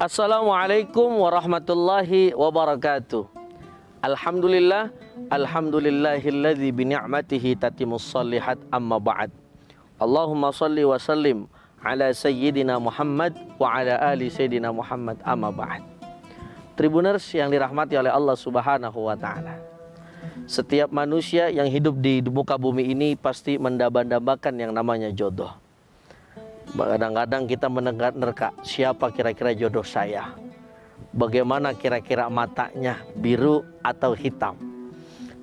Assalamualaikum warahmatullahi wabarakatuh. Alhamdulillah, alhamdulillahilladzi bini'matihi tatimmus shalihat, amma ba'd. Allahumma salli wa sallim ala sayyidina Muhammad wa ala ali sayyidina Muhammad, amma ba'd. Tribuners yang dirahmati oleh Allah Subhanahu wa taala. Setiap manusia yang hidup di muka bumi ini pasti mendamba-dambakan yang namanya jodoh. Kadang-kadang kita menerka, siapa kira-kira jodoh saya? Bagaimana kira-kira matanya, biru atau hitam?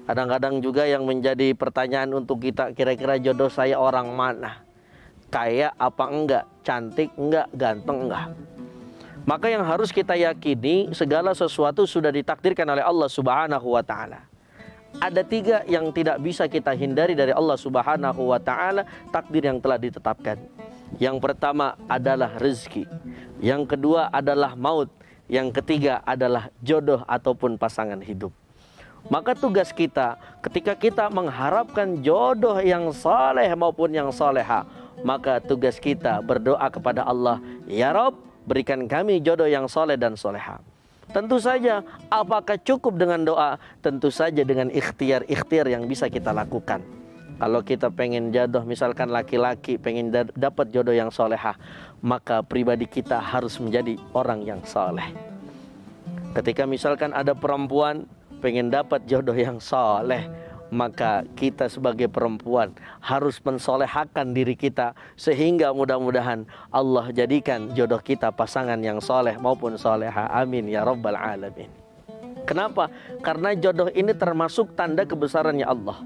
Kadang-kadang juga yang menjadi pertanyaan untuk kita, kira-kira jodoh saya orang mana? Kaya apa enggak? Cantik enggak? Ganteng enggak? Maka yang harus kita yakini, segala sesuatu sudah ditakdirkan oleh Allah Subhanahu wa ta'ala. Ada tiga yang tidak bisa kita hindari dari Allah Subhanahu wa ta'ala, takdir yang telah ditetapkan. Yang pertama adalah rezeki, yang kedua adalah maut, yang ketiga adalah jodoh ataupun pasangan hidup. Maka tugas kita ketika kita mengharapkan jodoh yang saleh maupun yang soleha, maka tugas kita berdoa kepada Allah, ya Rob, berikan kami jodoh yang soleh dan soleha. Tentu saja, apakah cukup dengan doa? Tentu saja dengan ikhtiar yang bisa kita lakukan. Kalau kita pengen jodoh, misalkan laki-laki pengen dapat jodoh yang solehah, maka pribadi kita harus menjadi orang yang soleh. Ketika misalkan ada perempuan pengen dapat jodoh yang soleh, maka kita sebagai perempuan harus mensolehahkan diri kita, sehingga mudah-mudahan Allah jadikan jodoh kita pasangan yang soleh maupun soleha. Amin ya rabbal alamin. Kenapa? Karena jodoh ini termasuk tanda kebesarannya Allah.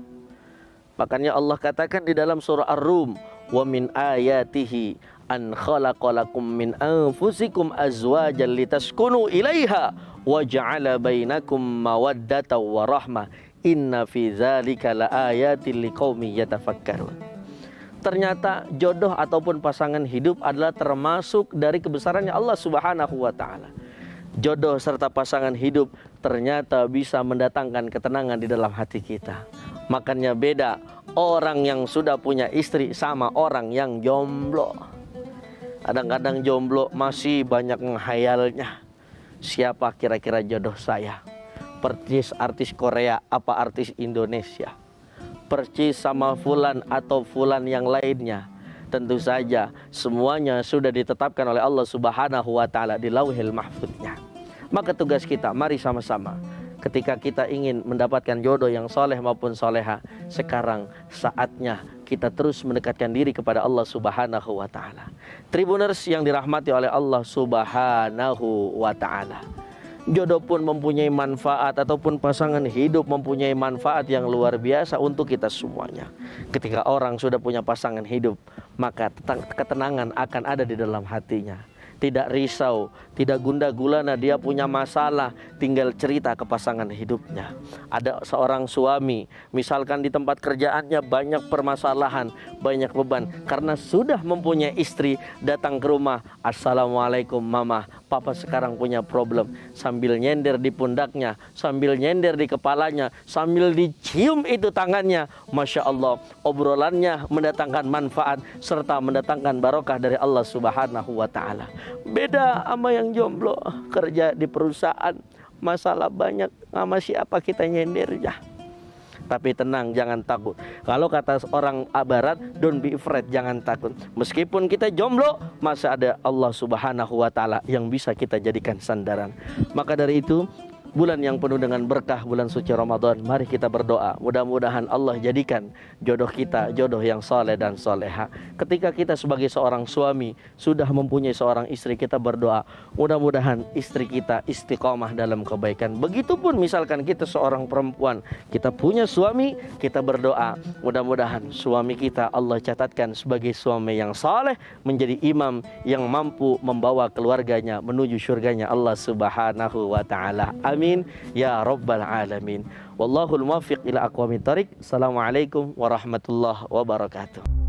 Makanya Allah katakan di dalam surah Ar-Rum, wa min ayatihi an khalaqalakum min anfusikum azwajan litaskunu ilaiha wa ja'ala bainakum mawaddatan wa rahmah inna fi dzalika laayatil liqaumin yatafakkarun. Ternyata jodoh ataupun pasangan hidup adalah termasuk dari kebesarannya Allah Subhanahu wa taala. Jodoh serta pasangan hidup ternyata bisa mendatangkan ketenangan di dalam hati kita. Makanya beda orang yang sudah punya istri sama orang yang jomblo. Kadang-kadang jomblo masih banyak menghayalnya, siapa kira-kira jodoh saya? Percis artis Korea apa artis Indonesia? Percis sama fulan atau fulan yang lainnya? Tentu saja semuanya sudah ditetapkan oleh Allah Subhanahu wa taala di Lauhil Mahfuznya. Maka tugas kita, mari sama-sama, ketika kita ingin mendapatkan jodoh yang soleh maupun soleha, sekarang saatnya kita terus mendekatkan diri kepada Allah Subhanahu wa ta'ala. Tribuners yang dirahmati oleh Allah Subhanahu wa ta'ala, jodoh pun mempunyai manfaat ataupun pasangan hidup mempunyai manfaat yang luar biasa untuk kita semuanya. Ketika orang sudah punya pasangan hidup, maka ketenangan akan ada di dalam hatinya. Tidak risau, tidak gundah gulana, dia punya masalah, tinggal cerita ke pasangan hidupnya. Ada seorang suami, misalkan di tempat kerjaannya banyak permasalahan, banyak beban, karena sudah mempunyai istri, datang ke rumah, assalamualaikum mama, papa sekarang punya problem. Sambil nyender di pundaknya, sambil nyender di kepalanya, sambil dicium itu tangannya, Masya Allah, obrolannya mendatangkan manfaat serta mendatangkan barokah dari Allah Subhanahu wa ta'ala. Beda sama yang jomblo, kerja di perusahaan, masalah banyak, sama siapa kita nyender ya. Tapi tenang, jangan takut. Kalau kata orang barat, don't be afraid, jangan takut. Meskipun kita jomblo, masih ada Allah Subhanahu wa ta'ala yang bisa kita jadikan sandaran. Maka dari itu, bulan yang penuh dengan berkah, bulan suci Ramadan, mari kita berdoa. Mudah-mudahan Allah jadikan jodoh kita jodoh yang soleh dan soleha. Ketika kita sebagai seorang suami sudah mempunyai seorang istri, kita berdoa, mudah-mudahan istri kita istiqomah dalam kebaikan. Begitupun misalkan kita seorang perempuan, kita punya suami, kita berdoa, mudah-mudahan suami kita Allah catatkan sebagai suami yang soleh, menjadi imam yang mampu membawa keluarganya menuju surganya Allah Subhanahu wa ta'ala. Amin ya rabbal alamin. Wallahul muwaffiq ila aqwamit thariq. Assalamualaikum warahmatullahi wabarakatuh.